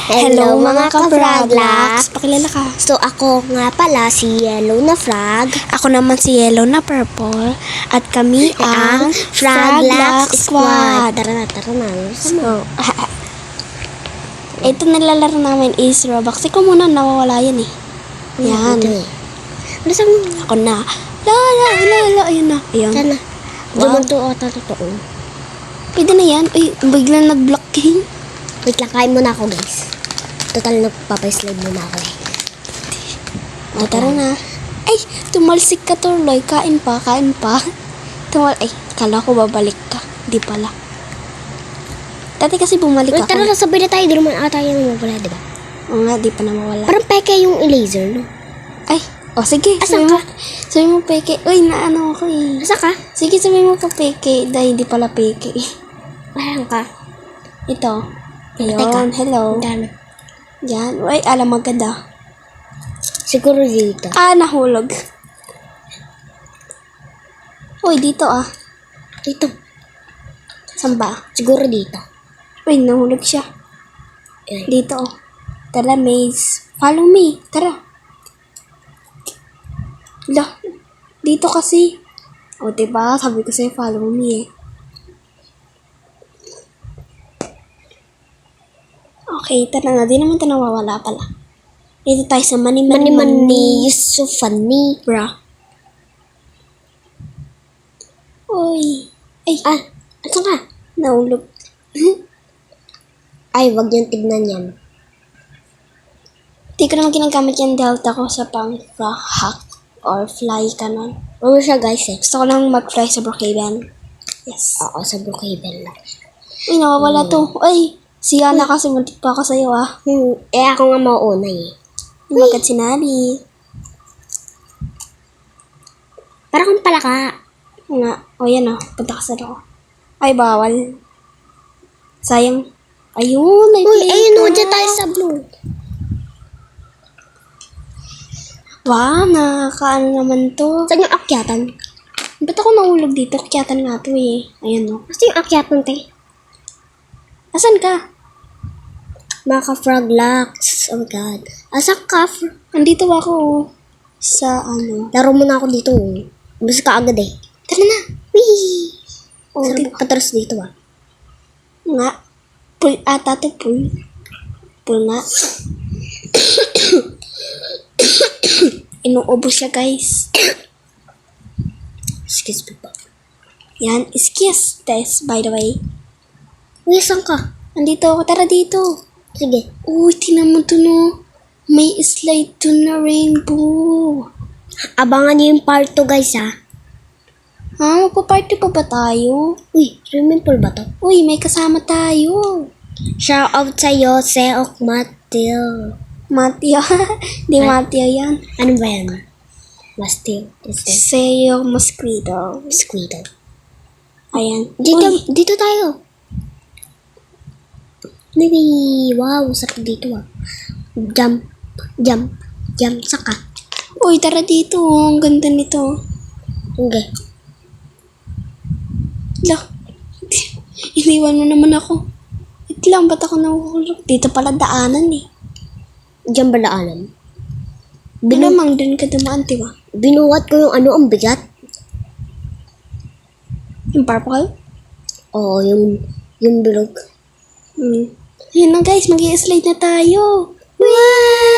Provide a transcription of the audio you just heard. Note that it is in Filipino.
Hello mga ka-Froglax! Pakilala ka. So ako nga pala si Yellow na Frog. Ako naman si Yellow na Purple. At kami ang Froglax Squad. Squad. Tara na. So, ito nilalaro namin is Roblox. Ikaw muna, nawawala yan eh. Yan. Nasaan mo? Ako na. La. Ayun na. Ayun. Sana. Wow. Dumanto o totoo. Pwede na yan. Uy, biglang nag-blocking. Wait lang, kain muna ako guys. Total nagpapaslide muna ako eh. O, tara na. Ay, tumalsik ka tuloy. Kain pa. Ay, kala ko babalik ka. Di pala. Dati kasi bumalik Wait, ako. tara na, sabay na tayo. Di naman ata yung mawala, diba? Oo nga, di pa na mawala. Parang peke yung laser, no? Ay, sige. Asan ka? Sabi mo peke. Uy, naano ako eh. Asa ka? Sige, sabi mo ka peke. Dahil di pala peke. Ayan ka. Ito. Teka. Ayun, hello. Dami. Yan. Uy, alam maganda. Siguro dito. Nahulog. Uy, dito Dito. Saan ba? Siguro dito. Uy, nahulog siya. Ayan. Dito Tara, Maze. Follow me. Tara. Lah, dito kasi. O, diba? Sabi ko sa'yo, follow me eh. Okay, tara na. Di naman ito nawawala pala. Dito tayo sa Mani. You're so funny. Bra. Uy. Ay, Asan ka? nahulog. Ay, wag yung tignan yan. Di ko naman ginagamit yung delta ko sa pang-hack or fly cannon. Ano siya guys eh? Gusto ko lang mag-fly sa Brookhaven. Yes. Oo, sa Brookhaven lang. Uy, nawawala to. Ay, si Yana kasi muntik pa ako sa'yo Ako nga mauuna eh. Hindi agad sinabi. Parang kung pala ka. Nga. O yan punta ka sa loob. Ay, bawal. Sayang. Ayun, Ayun o, dyan tayo sa blue. Wow, nakakaano naman to. Saan yung akyatan? Ba't ako nahulog dito? Kyatan nga to eh. Ayan no. Basta yung akyatan, te. Asan ka? Mga ka-Froglax. Oh my God. Asan ka? Andito ako sa Laro mo na ako dito. Basta ka agad eh. Tara na. Whee! Oh, Sarap patras dito Nga. Pull ata to pull. Pull nga. Inuubos siya guys. Excuse me po. Yan. Excuse test by the way. Uy, saan ka? Andito ako. Tara dito. Sige. Uy, tingnan mo to no. May slide to na rainbow. Abangan niyo yung part 2 guys ha. Magpa-party pa ba tayo? Uy, swimming pool ba to? Uy, may kasama tayo. Shout out sa'yo, Seok Matil. Matya. Di Matya yan. Ano ba yan? Mastil. Sa'yo, mosquito. Squidle. Ayan. Dito tayo. Wow, sarap dito Jump. Saka. Uy, tara dito. Ang ganda nito. Okay. Lah. Iniwan mo naman ako. Wait lang, ba't ako nahuhulog? Dito pala daanan eh. Diyan ba daanan? Malamang dun ka dumaan, diba? Binuhat ko yung ang bigat. Yung purple? Oo, yung bilog. Yun na guys, mag-i-slide na tayo. Wow!